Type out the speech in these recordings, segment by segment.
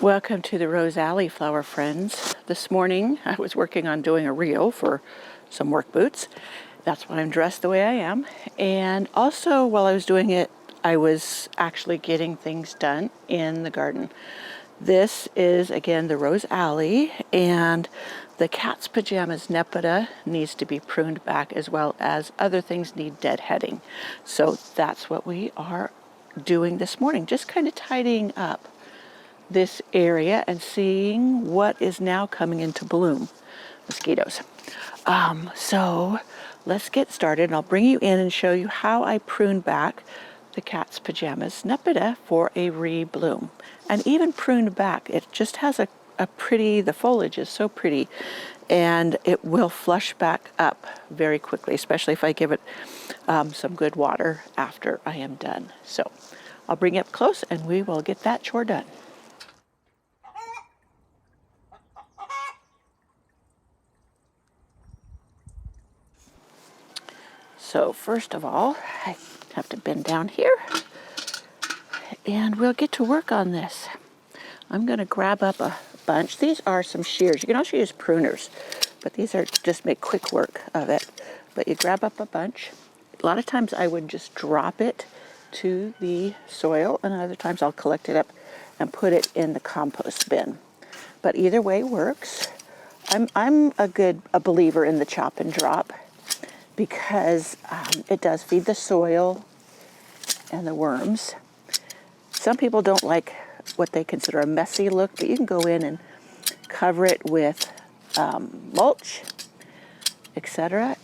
Welcome to the Rose Alley, flower friends. This morning I was working on doing a reel for some work boots. That's why I'm dressed the way I am. And also while I was doing it, I was actually getting things done in the garden. This is again the Rose Alley, and the cat's pajamas nepeta needs to be pruned back, as well as other things need deadheading. So that's what we are doing this morning, just kind of tidying up this area and seeing what is now coming into bloom. Mosquitoes. So let's get started, and I'll bring you in and show you how I prune back the cat's pajamas nepeta for a rebloom. And even pruned back, it just has a pretty, the foliage is so pretty, and it will flush back up very quickly, especially if I give it some good water after I am done. So I'll bring you up close and we will get that chore done. So first of all, I have to bend down here and we'll get to work on this. I'm going to grab up a bunch. These are some shears. You can also use pruners, but these are just make quick work of it. But you grab up a bunch. A lot of times I would just drop it to the soil, and other times I'll collect it up and put it in the compost bin. But either way works. I'm a believer in the chop and drop, because it does feed the soil and the worms. Some people don't like what they consider a messy look, but you can go in and cover it with mulch, etc.,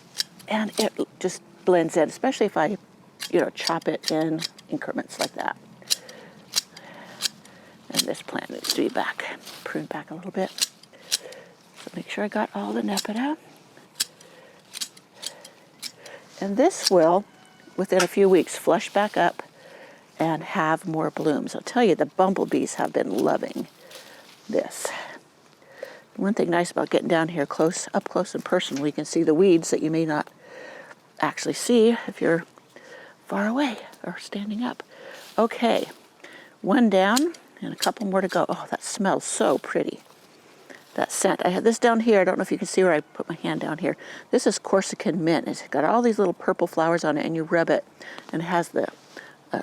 and it just blends in, especially if I, chop it in increments like that. And this plant needs to be pruned back a little bit. So make sure I got all the nepeta. And this will, within a few weeks, flush back up and have more blooms. I'll tell you, the bumblebees have been loving this. One thing nice about getting down here up close and personal, you can see the weeds that you may not actually see if you're far away or standing up. Okay, one down and a couple more to go. Oh, that smells so pretty. That scent. I had this down here. I don't know if you can see where I put my hand down here. This is Corsican mint. It's got all these little purple flowers on it, and you rub it, and it has the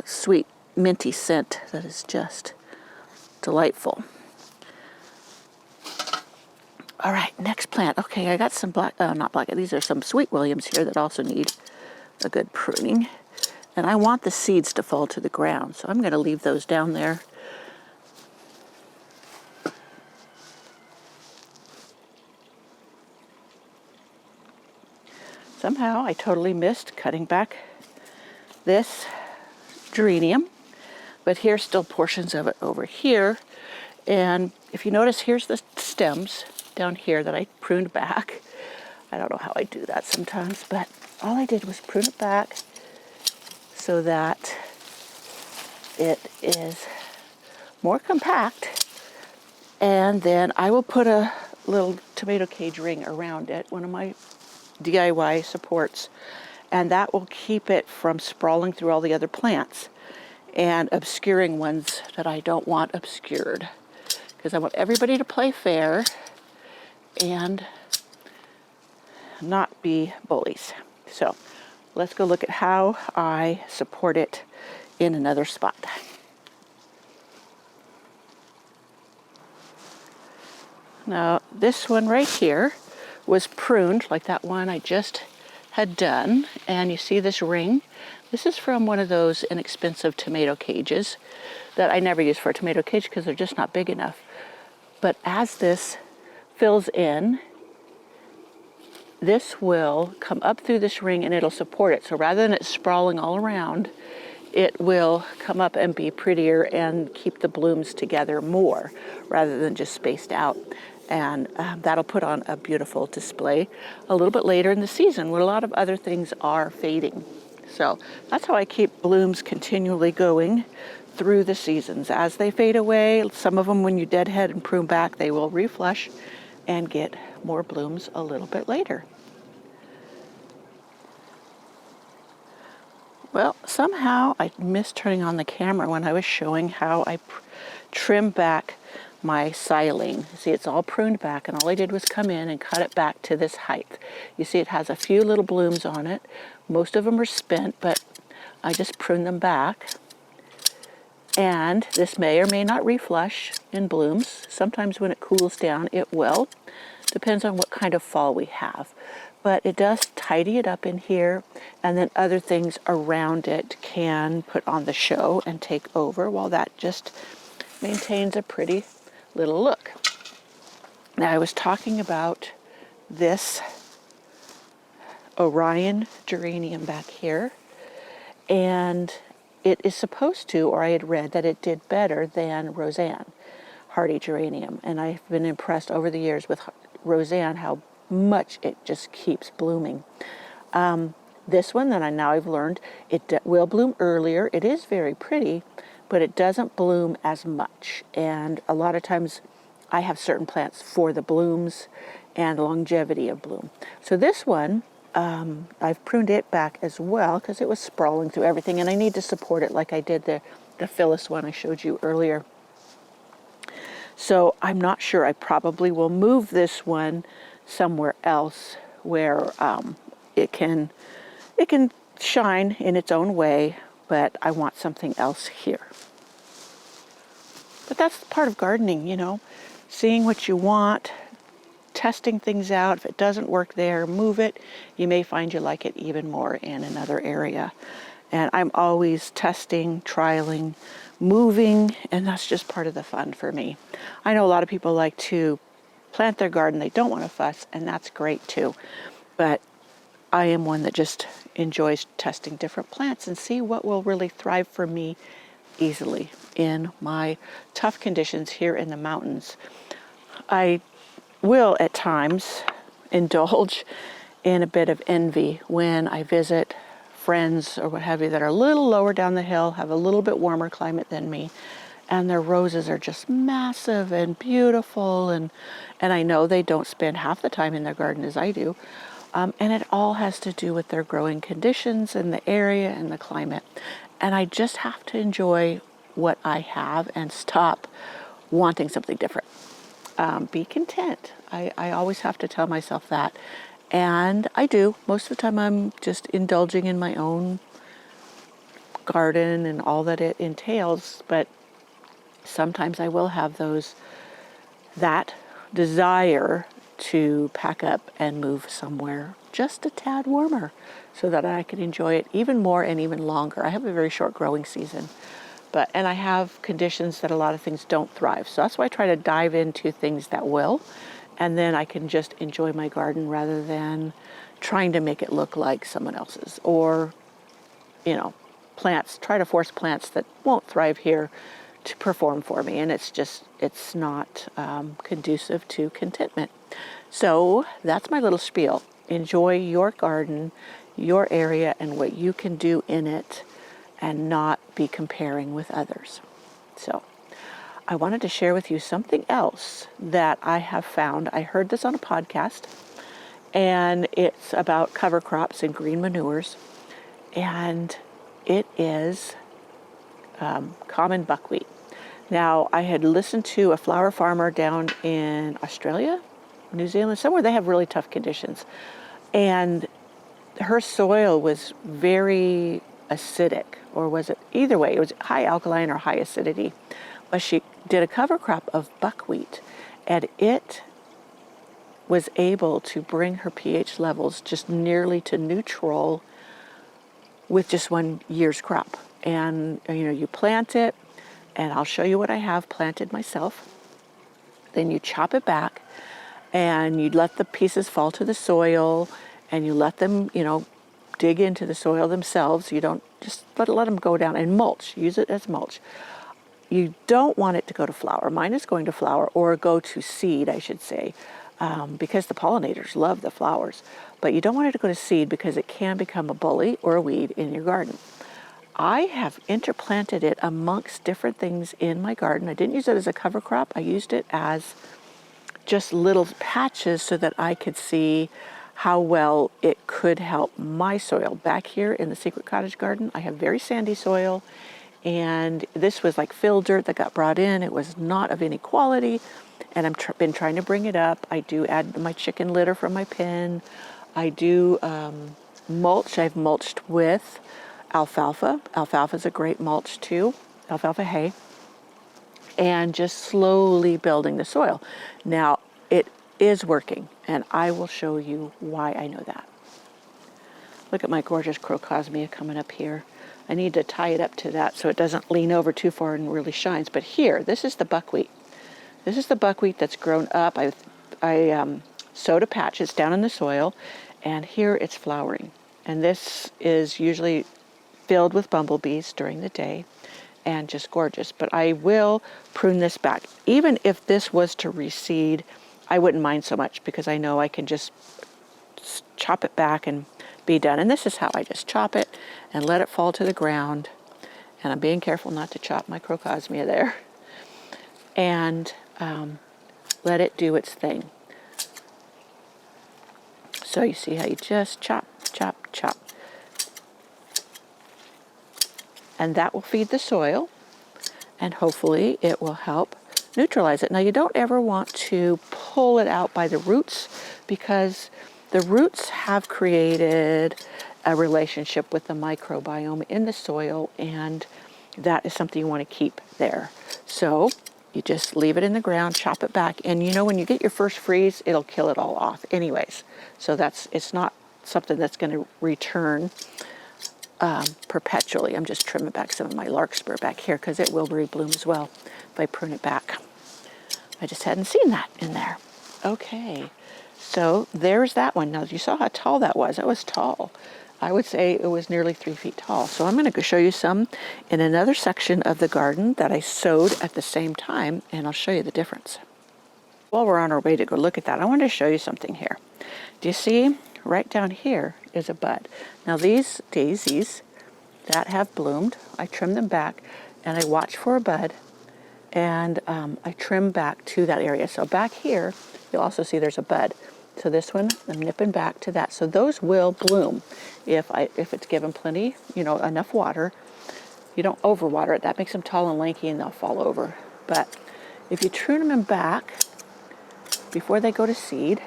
sweet minty scent that is just delightful. All right, next plant. Okay, I got some these are some sweet williams here that also need a good pruning. And I want the seeds to fall to the ground, so I'm going to leave those down there. Somehow I totally missed cutting back this geranium, but here's still portions of it over here. And if you notice, here's the stems down here that I pruned back. I don't know how I do that sometimes, but all I did was prune it back so that it is more compact. And then I will put a little tomato cage ring around it, one of my DIY supports, and that will keep it from sprawling through all the other plants and obscuring ones that I don't want obscured, because I want everybody to play fair and not be bullies. So let's go look at how I support it in another spot. Now this one right here was pruned like that one I just had done, and you see this ring. This is from one of those inexpensive tomato cages that I never use for a tomato cage because they're just not big enough. But as this fills in, this will come up through this ring and it'll support it. So rather than it sprawling all around, it will come up and be prettier and keep the blooms together more rather than just spaced out. And that'll put on a beautiful display a little bit later in the season when a lot of other things are fading. So that's how I keep blooms continually going through the seasons. As they fade away, some of them when you deadhead and prune back, they will reflush and get more blooms a little bit later. Well, somehow I missed turning on the camera when I was showing how I trim back my silene. See, it's all pruned back, and all I did was come in and cut it back to this height. You see it has a few little blooms on it. Most of them are spent, but I just pruned them back. And this may or may not reflush in blooms. Sometimes when it cools down, it will. Depends on what kind of fall we have. But it does tidy it up in here, and then other things around it can put on the show and take over, while that just maintains a pretty little look. Now, I was talking about this Orion geranium back here, and it is supposed to, or I had read that it did better than Roseanne hardy geranium, and I've been impressed over the years with Roseanne how much it just keeps blooming. This one that I've learned, it will bloom earlier. It is very pretty, but it doesn't bloom as much. And a lot of times I have certain plants for the blooms and longevity of bloom. So this one, I've pruned it back as well because it was sprawling through everything, and I need to support it like I did the Phyllis one I showed you earlier. So I'm not sure. I probably will move this one somewhere else where it can shine in its own way, but I want something else here. But that's part of gardening, you know, seeing what you want, testing things out. If it doesn't work there, move it. You may find you like it even more in another area. And I'm always testing, trialing, moving, and that's just part of the fun for me. I know a lot of people like to plant their garden. They don't want to fuss, and that's great too. But I am one that just enjoys testing different plants and see what will really thrive for me easily in my tough conditions here in the mountains. I will at times indulge in a bit of envy when I visit friends or what have you that are a little lower down the hill, have a little bit warmer climate than me, and their roses are just massive and beautiful, and I know they don't spend half the time in their garden as I do, and it all has to do with their growing conditions and the area and the climate, and I just have to enjoy what I have and stop wanting something different. Be content. I always have to tell myself that. And I do. Most of the time I'm just indulging in my own garden and all that it entails. But sometimes I will have that desire to pack up and move somewhere just a tad warmer so that I can enjoy it even more and even longer. I have a very short growing season. And I have conditions that a lot of things don't thrive. So that's why I try to dive into things that will. And then I can just enjoy my garden rather than trying to make it look like someone else's. Or, try to force plants that won't thrive here to perform for me. And it's not conducive to contentment. So that's my little spiel. Enjoy your garden, your area, and what you can do in it, and not be comparing with others. So I wanted to share with you something else that I have found. I heard this on a podcast, and it's about cover crops and green manures, and it is common buckwheat. Now, I had listened to a flower farmer down in Australia, New Zealand, somewhere they have really tough conditions, and her soil was very acidic, or was it either way? It was high alkaline or high acidity. But she did a cover crop of buckwheat, and it was able to bring her pH levels just nearly to neutral with just 1 year's crop. And you plant it, and I'll show you what I have planted myself. Then you chop it back, and you let the pieces fall to the soil, and you let them, dig into the soil themselves. You don't just let them go down, and mulch. Use it as mulch. You don't want it to go to flower. Mine is going to flower, or go to seed, I should say, because the pollinators love the flowers. But you don't want it to go to seed because it can become a bully or a weed in your garden. I have interplanted it amongst different things in my garden. I didn't use it as a cover crop. I used it as just little patches so that I could see how well it could help my soil. Back here in the Secret Cottage garden, I have very sandy soil, And this was like fill dirt that got brought in. It was not of any quality. And I've been trying to bring it up. I do add my chicken litter from my pen. I do mulch. I've mulched with alfalfa. Alfalfa is a great mulch too, alfalfa hay. And just slowly building the soil. Now, it is working, and I will show you why I know that. Look at my gorgeous crocosmia coming up here. I need to tie it up to that so it doesn't lean over too far and really shines. But here, this is the buckwheat. This is the buckwheat that's grown up. I sowed a patch. It's down in the soil, and here it's flowering. And this is usually filled with bumblebees during the day, and just gorgeous. But I will prune this back. Even if this was to reseed, I wouldn't mind so much because I know I can just chop it back and be done. And this is how I just chop it and let it fall to the ground. And I'm being careful not to chop my crocosmia there. And let it do its thing. So you see how you just chop, chop, chop. And that will feed the soil, and hopefully it will help neutralize it. Now, you don't ever want to pull it out by the roots because the roots have created a relationship with the microbiome in the soil, and that is something you want to keep there. So you just leave it in the ground, chop it back, and you know when you get your first freeze, it'll kill it all off anyways. So it's not something that's going to return perpetually. I'm just trimming back some of my larkspur back here because it will rebloom as well if I prune it back. I just hadn't seen that in there. Okay, so there's that one. Now you saw how tall that was. It was tall. I would say it was nearly 3 feet tall. So I'm going to show you some in another section of the garden that I sowed at the same time, and I'll show you the difference. While we're on our way to go look at that, I wanted to show you something here. Do you see right down here is a bud? Now these daisies that have bloomed, I trim them back and I watch for a bud, and I trim back to that area. So back here, you'll also see there's a bud. So this one, I'm nipping back to that. So those will bloom if it's given plenty, enough water. You don't overwater it. That makes them tall and lanky and they'll fall over. But if you trim them back before they go to seed,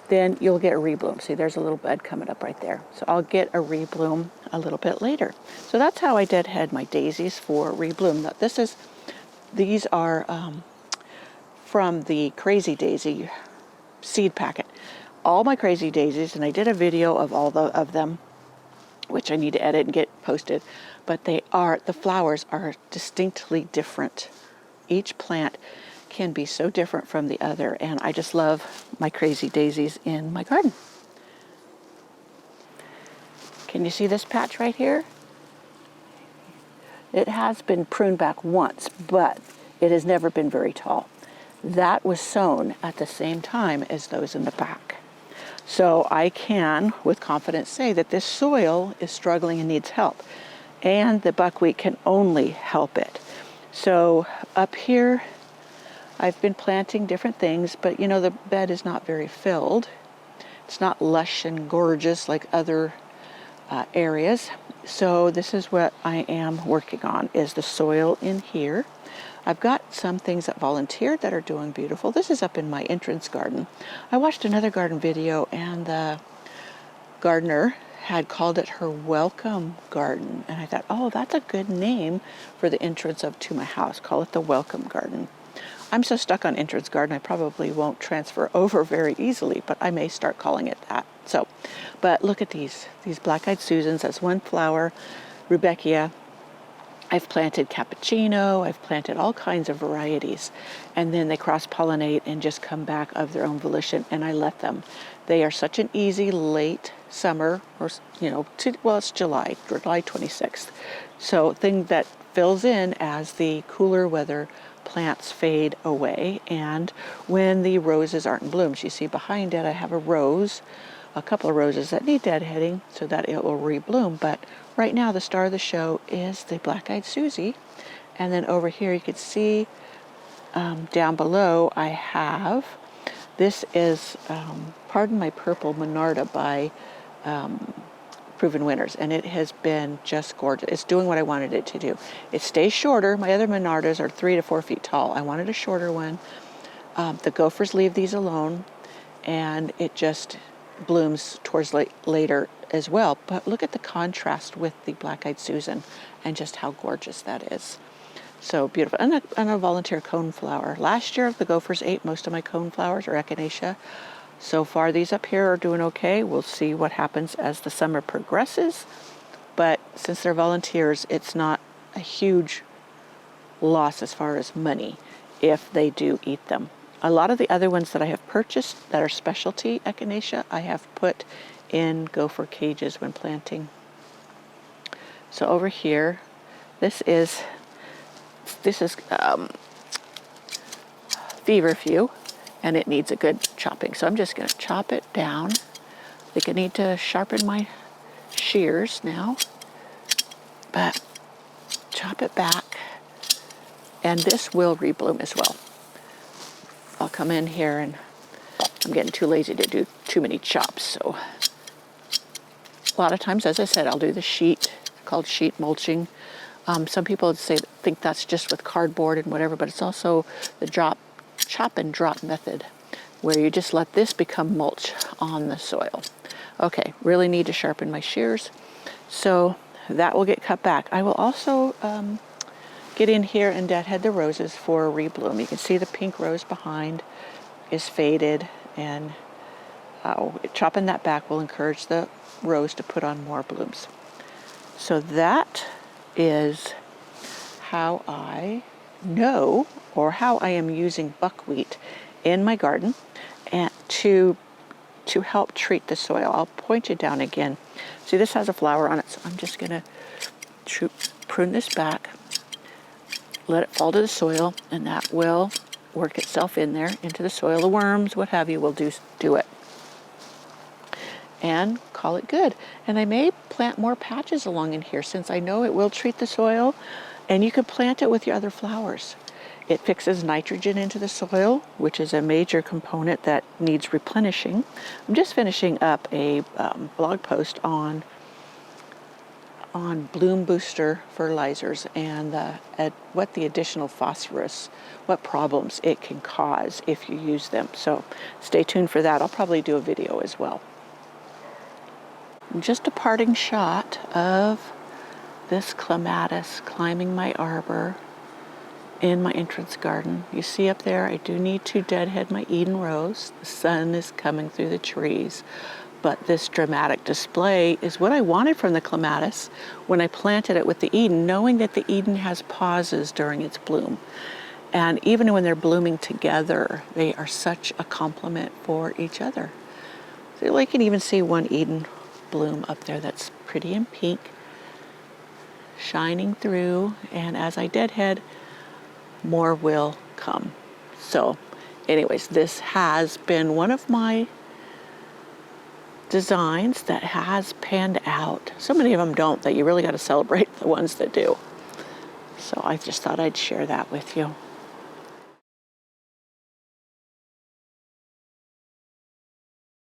then you'll get a rebloom. See, there's a little bud coming up right there. So I'll get a rebloom a little bit later. So that's how I deadhead my daisies for rebloom. Now, these are from the Crazy Daisy seed packet. All my Crazy Daisies, and I did a video of all of them, which I need to edit and get posted, but the flowers are distinctly different. Each plant can be so different from the other, and I just love my Crazy Daisies in my garden. Can you see this patch right here? It has been pruned back once, but it has never been very tall. That was sown at the same time as those in the back. So I can, with confidence, say that this soil is struggling and needs help, and the buckwheat can only help it. So up here, I've been planting different things, but the bed is not very filled. It's not lush and gorgeous like other areas. So this is what I am working on, is the soil in here. I've got some things that volunteered that are doing beautiful. This is up in my entrance garden. I watched another garden video, and the gardener had called it her welcome garden. And I thought, oh, that's a good name for the entrance to my house. Call it the welcome garden. I'm so stuck on entrance garden, I probably won't transfer over very easily, but I may start calling it that. So, but look at these black-eyed Susans. That's one flower, Rudbeckia. I've planted cappuccino. I've planted all kinds of varieties, and then they cross-pollinate and just come back of their own volition, and I let them. They are such an easy late summer, or it's July 26th. So thing that fills in as the cooler weather plants fade away, and when the roses aren't in bloom. You see behind it I have a couple of roses that need deadheading so that it will rebloom, but right now the star of the show is the black-eyed Susie. And then over here you can see down below I have, this is Pardon My Purple Monarda by proven winners, and it has been just gorgeous. It's doing what I wanted it to do. It stays shorter. My other Monardas are 3 to 4 feet tall. I wanted a shorter one. The gophers leave these alone, and it just blooms towards later as well. But look at the contrast with the Black-Eyed Susan and just how gorgeous that is. So beautiful. And a volunteer coneflower. Last year, the gophers ate most of my coneflowers or echinacea. So far, these up here are doing okay. We'll see what happens as the summer progresses. But since they're volunteers, it's not a huge loss as far as money if they do eat them. A lot of the other ones that I have purchased that are specialty echinacea, I have put in gopher cages when planting. So over here, this is feverfew, and it needs a good chopping. So I'm just going to chop it down. I think I need to sharpen my shears now, but chop it back, and this will rebloom as well. I'll come in here, and I'm getting too lazy to do too many chops, so a lot of times, as I said, I'll do the sheet, called sheet mulching. Some people would think that's just with cardboard and whatever, but it's also the chop and drop method, where you just let this become mulch on the soil. Okay, really need to sharpen my shears, so that will get cut back. I will also get in here and deadhead the roses for a rebloom. You can see the pink rose behind is faded, and chopping that back will encourage the rose to put on more blooms. So that is how I know, or how I am using buckwheat in my garden and to help treat the soil. I'll point it down again. See, this has a flower on it, so I'm just going to prune this back, let it fall to the soil, and that will work itself in there into the soil. The worms, what have you, will do it. And call it good. And I may plant more patches along in here, since I know it will treat the soil, and you could plant it with your other flowers. It fixes nitrogen into the soil, which is a major component that needs replenishing. I'm just finishing up a blog post on bloom booster fertilizers and what the additional phosphorus, what problems it can cause if you use them. So stay tuned for that. I'll probably do a video as well. Just a parting shot of this clematis climbing my arbor in my entrance garden. You see up there, I do need to deadhead my Eden rose. The sun is coming through the trees, but this dramatic display is what I wanted from the clematis when I planted it with the Eden, knowing that the Eden has pauses during its bloom. And even when they're blooming together, they are such a complement for each other. So you can even see one Eden bloom up there that's pretty and pink, shining through, and as I deadhead, more will come. So anyways, this has been one of my designs that has panned out. So many of them don't, that you really got to celebrate the ones that do. So I just thought I'd share that with you.